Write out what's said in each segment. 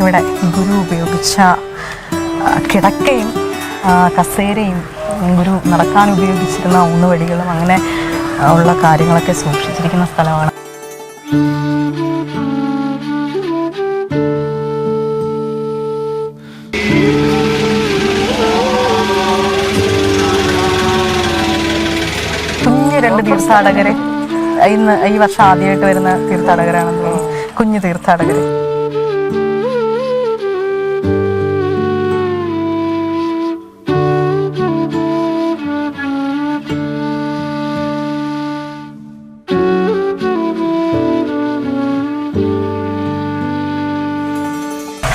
ഇവിടെ ഗുരു ഉപയോഗിച്ച കിടക്കയും കസേരയും ഗുരു നടക്കാൻ ഉപയോഗിച്ചിരുന്ന ഊന്നുവടികളും അങ്ങനെ ഉള്ള കാര്യങ്ങളൊക്കെ സൂക്ഷിച്ചിരിക്കുന്ന സ്ഥലമാണ്. കുഞ്ഞ് 2 തീർത്ഥാടകരെ ഈ വർഷം ആദ്യമായിട്ട് വരുന്ന തീർത്ഥാടകരാണെന്ന് തോന്നുന്നു. കുഞ്ഞു തീർത്ഥാടകര്.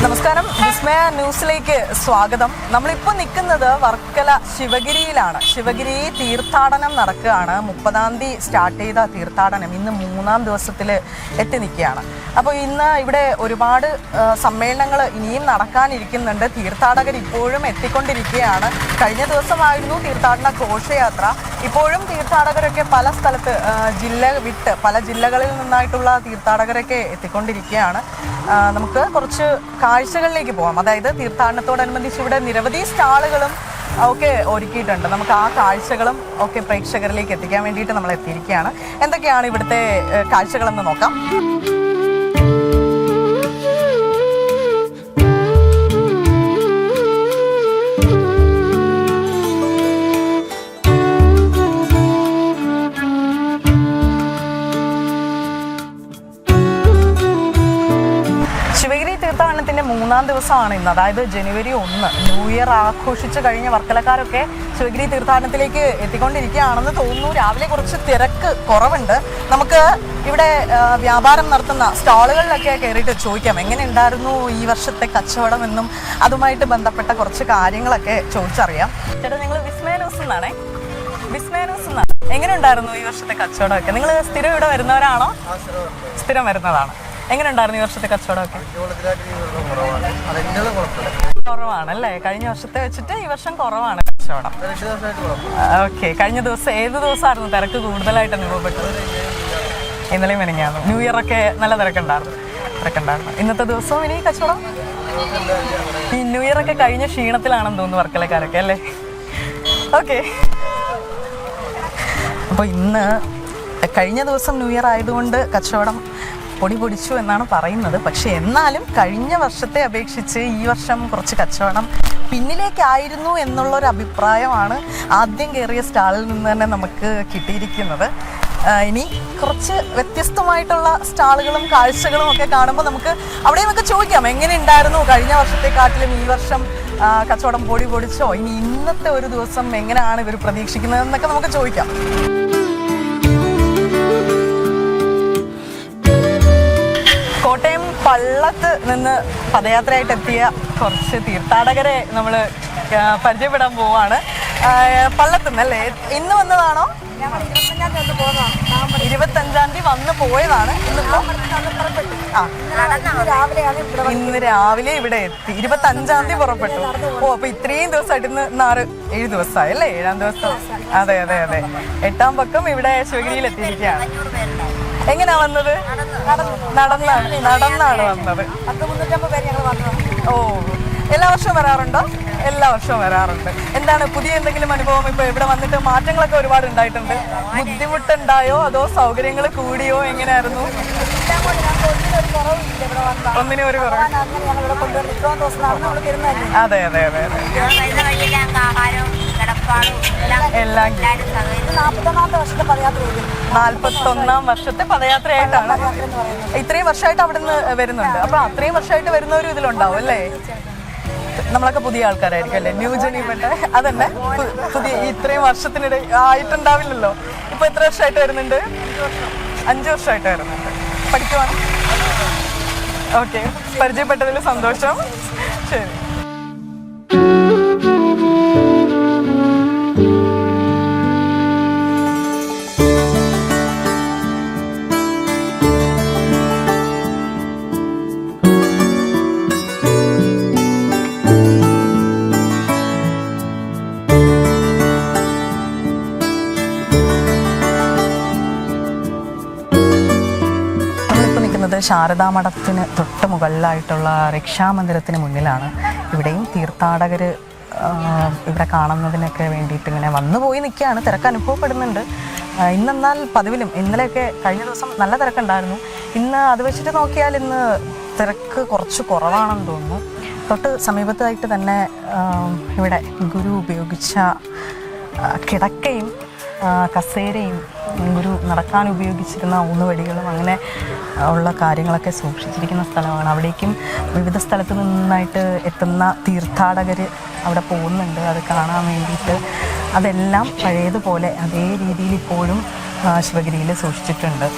നമസ്കാരം, വിസ്മയ ന്യൂസിലേക്ക് സ്വാഗതം. നമ്മളിപ്പോൾ നിൽക്കുന്നത് വർക്കല ശിവഗിരിയിലാണ്. ശിവഗിരി തീർത്ഥാടനം നടക്കുകയാണ്. 30-ാം തീയതി സ്റ്റാർട്ട് ചെയ്ത തീർത്ഥാടനം ഇന്ന് 3-ാം ദിവസത്തിൽ എത്തി നിൽക്കുകയാണ്. അപ്പോൾ ഇന്ന് ഇവിടെ ഒരുപാട് സമ്മേളനങ്ങൾ ഇനിയും നടക്കാനിരിക്കുന്നുണ്ട്. തീർത്ഥാടകർ ഇപ്പോഴും എത്തിക്കൊണ്ടിരിക്കുകയാണ്. കഴിഞ്ഞ ദിവസമായിരുന്നു തീർത്ഥാടന ഘോഷയാത്ര. ഇപ്പോഴും തീർത്ഥാടകരൊക്കെ പല സ്ഥലത്ത് ജില്ല വിട്ട് പല ജില്ലകളിൽ നിന്നായിട്ടുള്ള തീർത്ഥാടകരൊക്കെ എത്തിക്കൊണ്ടിരിക്കുകയാണ്. നമുക്ക് കുറച്ച് കാഴ്ചകളിലേക്ക് പോകാം. അതായത് തീർത്ഥാടനത്തോടനുബന്ധിച്ച് ഇവിടെ നിരവധി സ്റ്റാളുകളും ഒക്കെ ഒരുക്കിയിട്ടുണ്ട്. നമുക്ക് ആ കാഴ്ചകളും ഒക്കെ പ്രേക്ഷകരിലേക്ക് എത്തിക്കാൻ വേണ്ടിയിട്ട് നമ്മൾ എത്തിയിരിക്കുകയാണ്. എന്തൊക്കെയാണ് ഇവിടുത്തെ കാഴ്ചകളെന്ന് നോക്കാം. തീർത്ഥാടനത്തിന്റെ 3-ാം ദിവസമാണ് ഇന്ന്. അതായത് ജനുവരി 1 ന്യൂ ഇയർ ആഘോഷിച്ച് കഴിഞ്ഞ വർക്കലക്കാരൊക്കെ ശിവഗിരി തീർത്ഥാടനത്തിലേക്ക് എത്തിക്കൊണ്ടിരിക്കുകയാണെന്ന് തോന്നുന്നു. രാവിലെ കുറച്ച് തിരക്ക് കുറവുണ്ട്. നമുക്ക് ഇവിടെ വ്യാപാരം നടത്തുന്ന സ്റ്റാളുകളിലൊക്കെ കയറിയിട്ട് ചോദിക്കാം എങ്ങനെ ഉണ്ടായിരുന്നു ഈ വർഷത്തെ കച്ചവടം എന്നും അതുമായിട്ട് ബന്ധപ്പെട്ട കുറച്ച് കാര്യങ്ങളൊക്കെ ചോദിച്ചറിയാം. ചേട്ടാ, നിങ്ങൾ വിസ്മയ ന്യൂസ് എന്നാണേ? വിസ്മയ ന്യൂസ് എന്നാണ്. എങ്ങനെ ഉണ്ടായിരുന്നു ഈ വർഷത്തെ കച്ചവടമൊക്കെ? നിങ്ങൾ സ്ഥിരം ഇവിടെ വരുന്നവരാണോ? സ്ഥിരം വരുന്നതാണ്. എങ്ങനെ ഉണ്ടായിരുന്നു ഈ വർഷത്തെ കച്ചവടമൊക്കെ? കുറവാണല്ലേ? കഴിഞ്ഞ വർഷത്തെ വെച്ചിട്ട് ഈ വർഷം കുറവാണ് കച്ചവടം. ഓക്കെ. കഴിഞ്ഞ ദിവസം ഏത് ദിവസമായിരുന്നു തിരക്ക് കൂടുതലായിട്ട് അനുഭവപ്പെട്ടത്? ഇന്നലെയും മെനങ്ങായിരുന്നു. ന്യൂ ഇയർ ഒക്കെ നല്ല തിരക്കുണ്ടായിരുന്നു. ഇന്നത്തെ ദിവസവും ഇനി കച്ചവടം? ഈ ന്യൂ ഇയർ ഒക്കെ കഴിഞ്ഞ ക്ഷീണത്തിലാണെന്ന് തോന്നുന്നു വർക്കലക്കാരൊക്കെ അല്ലേ? ഓക്കെ. അപ്പോൾ ഇന്ന് കഴിഞ്ഞ ദിവസം ന്യൂ ഇയർ ആയതുകൊണ്ട് കച്ചവടം പൊടിച്ചു എന്നാണ് പറയുന്നത്. പക്ഷെ എന്നാലും കഴിഞ്ഞ വർഷത്തെ അപേക്ഷിച്ച് ഈ വർഷം കുറച്ച് കച്ചവടം പിന്നിലേക്കായിരുന്നു എന്നുള്ളൊരു അഭിപ്രായമാണ് ആദ്യം കയറിയ സ്റ്റാളിൽ നിന്ന് തന്നെ നമുക്ക് കിട്ടിയിരിക്കുന്നത്. ഇനി കുറച്ച് വ്യത്യസ്തമായിട്ടുള്ള സ്റ്റാളുകളും കാഴ്ചകളും ഒക്കെ കാണുമ്പോൾ നമുക്ക് അവിടെയൊക്കെ ചോദിക്കാം എങ്ങനെ ഉണ്ടായിരുന്നു കഴിഞ്ഞ വർഷത്തെക്കാട്ടിലും ഈ വർഷം കച്ചവടം പൊടിച്ചോ, ഇനി ഇന്നത്തെ ഒരു ദിവസം എങ്ങനെയാണ് ഇവർ പ്രതീക്ഷിക്കുന്നതെന്നൊക്കെ നമുക്ക് ചോദിക്കാം. കോട്ടയം പള്ളത്ത് നിന്ന് പദയാത്രയായിട്ട് എത്തിയ കുറച്ച് തീർത്ഥാടകരെ നമ്മൾ പരിചയപ്പെടാൻ പോവാണ്. പള്ളത്ത് നിന്നല്ലേ? ഇന്ന് വന്നതാണോ? 25-ാം തീയതി വന്ന് പോയതാണ്. ഇന്ന് രാവിലെ ഇവിടെ എത്തി. 25-ാം തീയതി പുറപ്പെട്ടു. അപ്പൊ ഇത്രയും ദിവസമായിട്ട് ഇന്ന് 7 ദിവസമായി അല്ലേ? 7-ാം ദിവസം. അതെ. 8-ാം പക്കം ഇവിടെ ശിവഗിരിയിൽ എത്തിയിരിക്കുകയാണ്. എങ്ങനെയാ വന്നത്? നടന്നാണ് വന്നത്. ഓ, എല്ലാ വർഷവും വരാറുണ്ടോ? എല്ലാ വർഷവും വരാറുണ്ട്. എന്താണ് പുതിയ എന്തെങ്കിലും അനുഭവം? ഇപ്പൊ ഇവിടെ വന്നിട്ട് മാറ്റങ്ങളൊക്കെ ഒരുപാട് ഉണ്ടായിട്ടുണ്ട്. ബുദ്ധിമുട്ടുണ്ടായോ അതോ സൗകര്യങ്ങൾ കൂടിയോ? എങ്ങനെയായിരുന്നു? ഒന്നിനും ഒരു കുറവ്. അതെ. എല്ലാം 41-ാം വർഷത്തെ പദയാത്രയായിട്ടാണ്. ഇത്രയും വർഷമായിട്ട് അവിടെ നിന്ന് വരുന്നുണ്ട്. അപ്പൊ അത്രയും വർഷമായിട്ട് വരുന്നവരും ഇതിലുണ്ടാവും അല്ലേ? നമ്മളൊക്കെ പുതിയ ആൾക്കാരായിരിക്കും അല്ലേ? ന്യൂ ജനിപ്പെട്ട അതന്നെ. പുതിയ ഇത്രയും വർഷത്തിനിടെ ആയിട്ടുണ്ടാവില്ലല്ലോ. ഇപ്പൊ എത്ര വർഷമായിട്ട് വരുന്നുണ്ട്? 5 വർഷമായിട്ട് വരുന്നുണ്ട്. പഠിക്കുവാണ്. ഓക്കെ, പരിചയപ്പെട്ടതിൽ സന്തോഷം. ശരി. ശാരദാ മഠത്തിന് തൊട്ട് മുകളിലായിട്ടുള്ള രക്ഷാമന്ദിരത്തിന് മുന്നിലാണ്. ഇവിടെയും തീർത്ഥാടകർ ഇവിടെ കാണുന്നതിനൊക്കെ വേണ്ടിയിട്ട് ഇങ്ങനെ വന്നുപോയി നിൽക്കുകയാണ്. തിരക്ക് അനുഭവപ്പെടുന്നുണ്ട്. ഇന്നെന്നാൽ പതിവിലും ഇന്നലെയൊക്കെ കഴിഞ്ഞ ദിവസം നല്ല തിരക്കുണ്ടായിരുന്നു. ഇന്ന് അത് വെച്ചിട്ട് നോക്കിയാൽ ഇന്ന് തിരക്ക് കുറച്ച് കുറവാണെന്ന് തോന്നുന്നു. തൊട്ട് സമീപത്തായിട്ട് തന്നെ ഇവിടെ ഗുരു ഉപയോഗിച്ച കിടക്കയും കസേരയും ഗുരു നടക്കാൻ ഉപയോഗിച്ചിരുന്ന ഊന്നുവടികളും അങ്ങനെ ഉള്ള കാര്യങ്ങളൊക്കെ സൂക്ഷിച്ചിരിക്കുന്ന സ്ഥലമാണ്. അവിടേക്കും വിവിധ സ്ഥലത്തു നിന്നായിട്ട് എത്തുന്ന തീർത്ഥാടകർ അവിടെ പോകുന്നുണ്ട് അത് കാണാൻ വേണ്ടിയിട്ട്. അതെല്ലാം പഴയതുപോലെ അതേ രീതിയിൽ ഇപ്പോഴും ശിവഗിരിയിൽ സൂക്ഷിച്ചിട്ടുണ്ട്.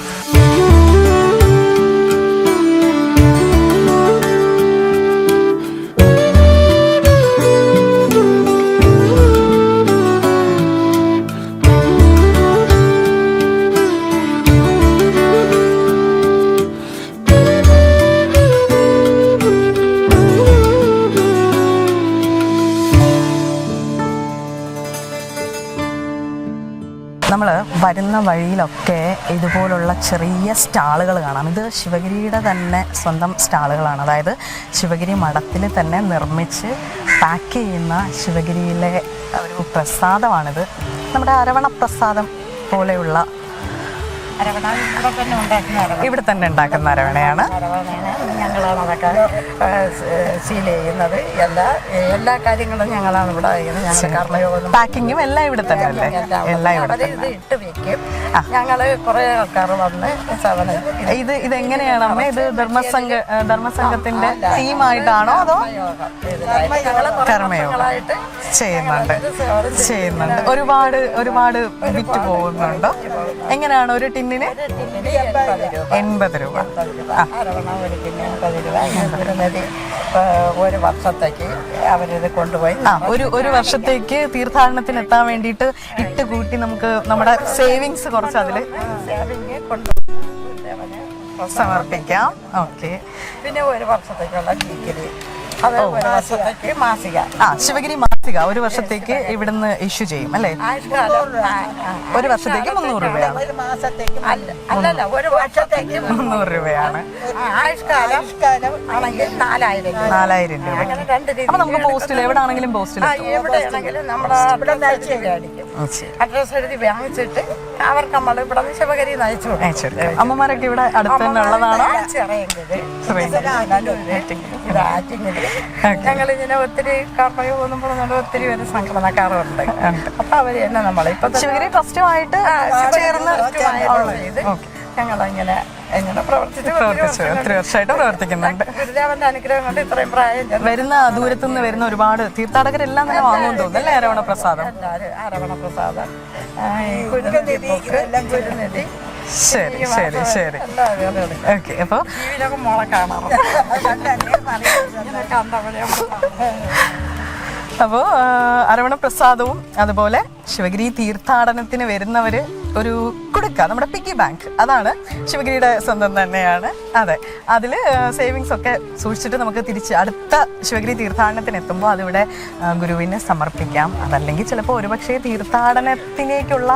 നമ്മൾ വരുന്ന വഴിയിലൊക്കെ ഇതുപോലുള്ള ചെറിയ സ്റ്റാളുകൾ കാണാം. ഇത് ശിവഗിരിയുടെ തന്നെ സ്വന്തം സ്റ്റാളുകളാണ്. അതായത് ശിവഗിരി മഠത്തിൽ തന്നെ നിർമ്മിച്ച് പാക്ക് ചെയ്യുന്ന ശിവഗിരിയിലെ ഒരു പ്രസാദമാണിത്. നമ്മുടെ അരവണ പ്രസാദം പോലെയുള്ള ഇവിടെ തന്നെ ഉണ്ടാക്കുന്ന അരവണയാണ്. ഞങ്ങളാണ് അതൊക്കെ സീൽ ചെയ്യുന്നത്. എല്ലാ കാര്യങ്ങളും ഞങ്ങളാണ് ഇവിടെ ചെയ്യുന്നത്. ഞങ്ങൾ കർമ്മയോഗം പാക്കിങ്ങും എല്ലാം ഇവിടെ തന്നെ അല്ലേ? എല്ലാം ഇവിടെ ഇത് ഇട്ട് വെക്കും. ഞങ്ങൾ കുറേ ആൾക്കാർ വന്ന് ഇതെങ്ങനെയാണ് അമ്മ? ഇത് ധർമ്മസംഘത്തിന്റെ തീമായിട്ടാണോ അതോ കർമ്മയോഗമായിട്ട് ചെയ്യുന്നുണ്ട്? ഒരുപാട് വിറ്റ് പോകുന്നുണ്ടോ? എങ്ങനെയാണ് ഒരു ടിന്നിന് 80 രൂപ? ഒരു വർഷത്തേക്ക് അവരിത് കൊണ്ടുപോയി ഒരു വർഷത്തേക്ക് തീർത്ഥാടനത്തിന് എത്താൻ വേണ്ടിയിട്ട് ഇട്ട് കൂട്ടി നമുക്ക് നമ്മുടെ സേവിങ്സ് കുറച്ച് അതിൽ സമർപ്പിക്കാം. ഓക്കെ. പിന്നെ ഒരു വർഷത്തേക്കുള്ള ഡിഗ്രി അത് ഒരു വർഷത്തേക്ക് മാസിക ശിവഗിരി മാസിക ഒരു വർഷത്തേക്ക് ഇവിടുന്ന് ഇഷ്യൂ ചെയ്യും അല്ലേ? ഒരു വർഷത്തേക്ക് 300 രൂപയാണ്. അല്ലല്ല, ഒരു വർഷത്തേക്ക് 300 രൂപയാണ്. ആയുഷ്കാലം ആണെങ്കിൽ 4000 രൂപ. അപ്പൊ നമുക്ക് പോസ്റ്റിൽ എവിടെ ആണെങ്കിലും പോസ്റ്റിൽ എവിടെയാണെങ്കിലും നമ്മുടെ അഡ്രസ് എഴുതി വാങ്ങിച്ചിട്ട് അവർക്ക് നമ്മൾ ഇവിടെ ശിവഗിരി നയിച്ചു. അമ്മമാരൊക്കെ ഇവിടെ അടുത്ത് തന്നെ ഉള്ളതാണോ? ഞങ്ങളിങ്ങനെ ഒത്തിരി കർമ്മയോഗം പോകുമ്പോൾ ഒത്തിരി പേര് സംഘടനക്കാരുണ്ട്. അപ്പൊ അവര് തന്നെ നമ്മളിപ്പോ ശിവഗിരി ട്രസ്റ്റുമായിട്ട് ചേർന്ന് ഞങ്ങളിങ്ങനെ ഒത്തിരി വർഷമായിട്ട് പ്രവർത്തിക്കുന്നുണ്ട്. ഗുരുദേവന്റെ അനുഗ്രഹം കൊണ്ട് ഇത്രയും പ്രായം വരുന്ന ദൂരത്തുനിന്ന് വരുന്ന ഒരുപാട് തീർത്ഥാടകരെല്ലാം തന്നെ വാങ്ങുമെന്ന് തോന്നുന്നു അല്ലേ? അരവണ പ്രസാദം. ഗുരുനിധി. ശരി. ഓക്കെ. അപ്പൊ മോളെ കാണാറുണ്ട്. അപ്പോൾ അരവണ പ്രസാദവും അതുപോലെ ശിവഗിരി തീർത്ഥാടനത്തിന് വരുന്നവർ ഒരു കുടുക്ക, നമ്മുടെ പിഗ്ഗി ബാങ്ക്, അതാണ് ശിവഗിരിയുടെ സ്വന്തം തന്നെയാണ്. അതെ, അതിൽ സേവിങ്സ് ഒക്കെ സൂക്ഷിച്ചിട്ട് നമുക്ക് തിരിച്ച് അടുത്ത ശിവഗിരി തീർത്ഥാടനത്തിന് എത്തുമ്പോൾ അതിവിടെ ഗുരുവിന് സമർപ്പിക്കാം. അതല്ലെങ്കിൽ ചിലപ്പോൾ ഒരുപക്ഷെ തീർത്ഥാടനത്തിലേക്കുള്ള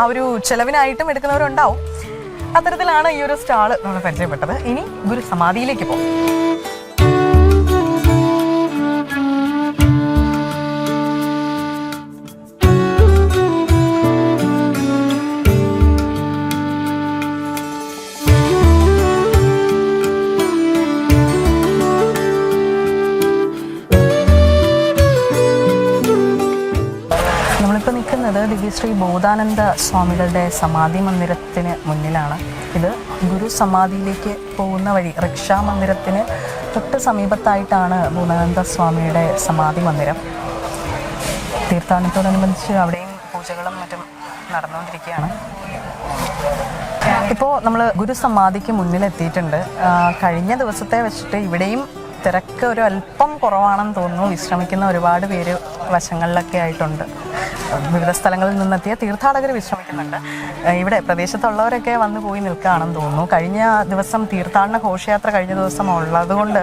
ആ ഒരു ചെലവിനായിട്ടും എടുക്കുന്നവരുണ്ടാവും. അത്തരത്തിലാണ് ഈ ഒരു സ്റ്റാള് നമ്മൾ പരിചയപ്പെട്ടത്. ഇനി ഗുരു സമാധിയിലേക്ക് പോകും. ദിവ്യശ്രീ ബോധാനന്ദ സ്വാമികളുടെ സമാധി മന്ദിരത്തിന് മുന്നിലാണ്. ഇത് ഗുരു സമാധിയിലേക്ക് പോകുന്ന വഴി രക്ഷാമന്ദിരത്തിന് തൊട്ട് സമീപത്തായിട്ടാണ് ബോധാനന്ദ സ്വാമിയുടെ സമാധി മന്ദിരം. തീർത്ഥാടനത്തോടനുബന്ധിച്ച് അവിടെയും പൂജകളും മറ്റും നടന്നുകൊണ്ടിരിക്കുകയാണ്. ഇപ്പോൾ നമ്മൾ ഗുരു സമാധിക്ക് മുന്നിലെത്തിയിട്ടുണ്ട്. കഴിഞ്ഞ ദിവസത്തെ വെച്ചിട്ട് ഇവിടെയും തിരക്ക് ഒരു അല്പം കുറവാണെന്ന് തോന്നുന്നു. വിശ്രമിക്കുന്ന ഒരുപാട് പേര് വശങ്ങളിലൊക്കെ ആയിട്ടുണ്ട്. വിവിധ സ്ഥലങ്ങളിൽ നിന്നെത്തിയ തീർത്ഥാടകർ വിശ്രമിക്കുന്നുണ്ട്. ഇവിടെ പ്രദേശത്തുള്ളവരൊക്കെ വന്നു പോയി നിൽക്കുകയാണെന്ന് തോന്നുന്നു. കഴിഞ്ഞ ദിവസം തീർത്ഥാടന ഘോഷയാത്ര കഴിഞ്ഞ ദിവസം ഉള്ളതുകൊണ്ട്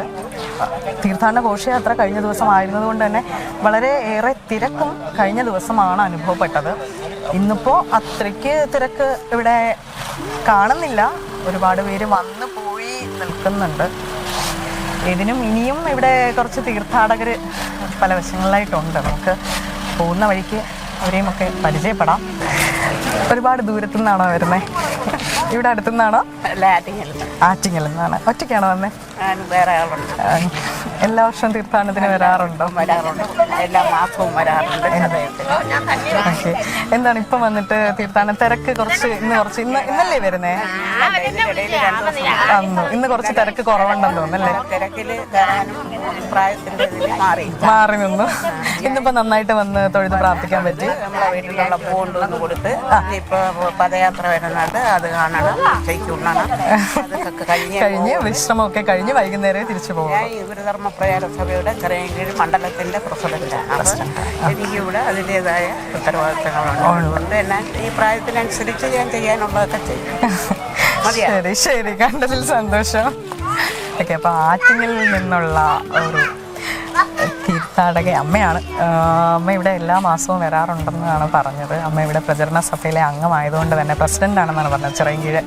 തീർത്ഥാടന ഘോഷയാത്ര കഴിഞ്ഞ ദിവസം ആയിരുന്നതുകൊണ്ട് തന്നെ വളരെ ഏറെ തിരക്കും കഴിഞ്ഞ ദിവസമാണ് അനുഭവപ്പെട്ടത്. ഇന്നിപ്പോൾ അത്രയ്ക്ക് തിരക്ക് ഇവിടെ കാണുന്നില്ല. ഒരുപാട് പേര് വന്നു പോയി നിൽക്കുന്നുണ്ട്. ഇതിനും ഇനിയും ഇവിടെ കുറച്ച് തീർത്ഥാടകർ പല വശങ്ങളിലായിട്ടുണ്ട്. നമുക്ക് പോകുന്ന വഴിക്ക് അവരെയും ഒക്കെ പരിചയപ്പെടാം. ഒരുപാട് ദൂരത്തു നിന്നാണോ വരുന്നത്? ഇവിടെ അടുത്തുനിന്നാണോ? ആറ്റിങ്ങൽ നിന്നാണ്. ഒറ്റയ്ക്കാണോ വന്നേ? വേറെ ആളുണ്ട്. എല്ലാ വർഷവും തീർത്ഥാടനത്തിന് വരാറുണ്ടോ? എല്ലാ മാസവും വരാറുണ്ട്. ഓക്കെ. എന്താണ് ഇപ്പം വന്നിട്ട് തീർത്ഥാടനം തിരക്ക് ഇന്നല്ലേ വരുന്നേ? ഇന്ന് കുറച്ച് തിരക്ക് കുറവുണ്ടെന്ന് തോന്നുന്നല്ലേ? മാറി നിന്നു. ഇന്നിപ്പോ നന്നായിട്ട് വന്ന് തൊഴുത് പ്രാർത്ഥിക്കാൻ പറ്റി. നമ്മളെ വീട്ടിലുള്ള പൂണ്ടൊന്ന് കൊടുത്ത് ഇപ്പൊ പദയാത്ര വരുന്നുണ്ട്, അത് കാണണം, കഴിഞ്ഞ് വിശ്രമമൊക്കെ കഴിഞ്ഞ് വൈകുന്നേരം തിരിച്ചു പോകും. ഞാൻ ഗുരുധർമ്മ പ്രചാര സഭയുടെ ചെറിയൻകീഴ് മണ്ഡലത്തിന്റെ പ്രസിഡന്റാണ്. എനിക്കിവിടെ അതിൻ്റെതായ ഉത്തരവാദിത്തങ്ങളുണ്ട്. അതുകൊണ്ട് തന്നെ ഈ പ്രായത്തിനനുസരിച്ച് ഞാൻ ചെയ്യാനുള്ളതൊക്കെ ചെയ്യും. ശരി, കണ്ടതിൽ സന്തോഷം. ഓക്കെ, അപ്പൊ ആറ്റിങ്ങിൽ നിന്നുള്ള ഒരു തീർത്ഥാടക അമ്മയാണ്. അമ്മ ഇവിടെ എല്ലാ മാസവും വരാറുണ്ടെന്നാണ് പറഞ്ഞത്. അമ്മ ഇവിടെ പ്രചരണ സഭയിലെ അംഗമായതുകൊണ്ട് തന്നെ പ്രസിഡൻ്റാണെന്നാണ് പറഞ്ഞത്, ചിറയൻകീഴ്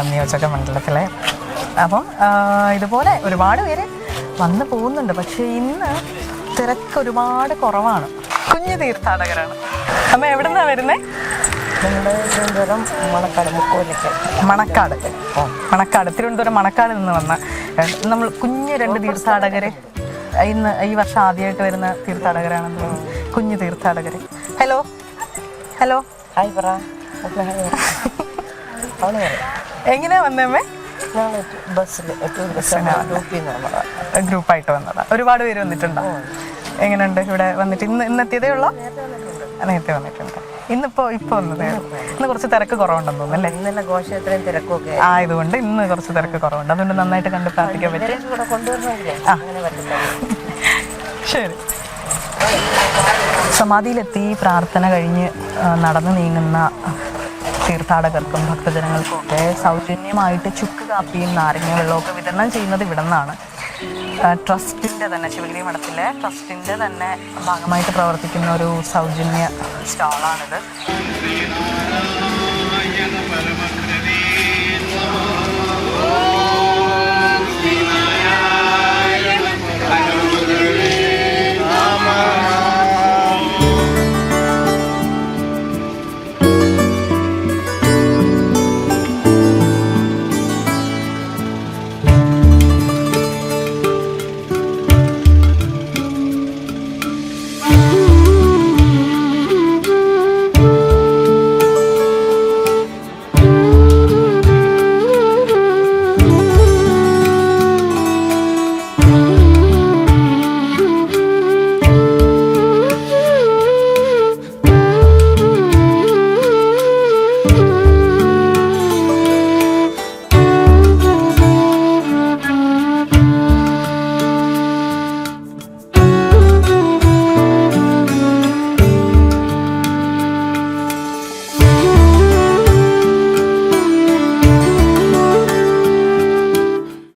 നിയോജക മണ്ഡലത്തിലെ. അപ്പം ഇതുപോലെ ഒരുപാട് പേര് വന്നു പോകുന്നുണ്ട്. പക്ഷേ ഇന്ന് തിരക്ക് ഒരുപാട് കുറവാണ്. കുഞ്ഞു തീർത്ഥാടകരാണ്. അമ്മ എവിടെ നിന്നാണ് വരുന്നത്? തിരുവനന്തപുരം മണക്കാട്. തിരുവനന്തപുരം മണക്കാട് നിന്ന് വന്ന നമ്മൾ കുഞ്ഞ് 2 തീർത്ഥാടകരെ ഈ വർഷം ആദ്യമായിട്ട് വരുന്ന തീർത്ഥാടകരാണെന്ന് തോന്നുന്നു. കുഞ്ഞു തീർത്ഥാടകർ. ഹലോ ഹായ് പറ. എങ്ങനെയാ വന്നേമ്മേ? ഗ്രൂപ്പായിട്ട് വന്നതാ. ഒരുപാട് പേര് വന്നിട്ടുണ്ടോ? എങ്ങനെയുണ്ട് ഇവിടെ വന്നിട്ട്? ഇന്നെത്തിയതേ ഉള്ളോ? നേരത്തെ വന്നിട്ടുണ്ട്. ഇപ്പൊ വന്നതേ ഉള്ളൂ. ഇന്ന് കുറച്ച് തിരക്ക് കുറവുണ്ടെന്ന് തോന്നുന്നു അല്ലേ? ഇന്നലെ ഘോഷയാത്രയും തിരക്കൊക്കെ ആയതുകൊണ്ട് ഇന്ന് കുറച്ച് തിരക്ക് കുറവുണ്ട്. അതുകൊണ്ട് നന്നായിട്ട് കണ്ട് പ്രാർത്ഥിക്കാൻ പറ്റും. ശരി. സമാധിയിലെത്തി പ്രാർത്ഥന കഴിഞ്ഞ് നടന്നു നീങ്ങുന്ന തീർത്ഥാടകർക്കും ഭക്തജനങ്ങൾക്കും ഒക്കെ സൗജന്യമായിട്ട് ചുക്ക് കാപ്പിയും നാരങ്ങ വെള്ളമൊക്കെ വിതരണം ചെയ്യുന്നത് ഇവിടെ നിന്നാണ്. ട്രസ്റ്റിൻ്റെ തന്നെ, ശിവഗിരി മഠത്തിലെ ട്രസ്റ്റിൻ്റെ തന്നെ ഭാഗമായിട്ട് പ്രവർത്തിക്കുന്ന ഒരു സൗജന്യ സ്റ്റാളാണിത്.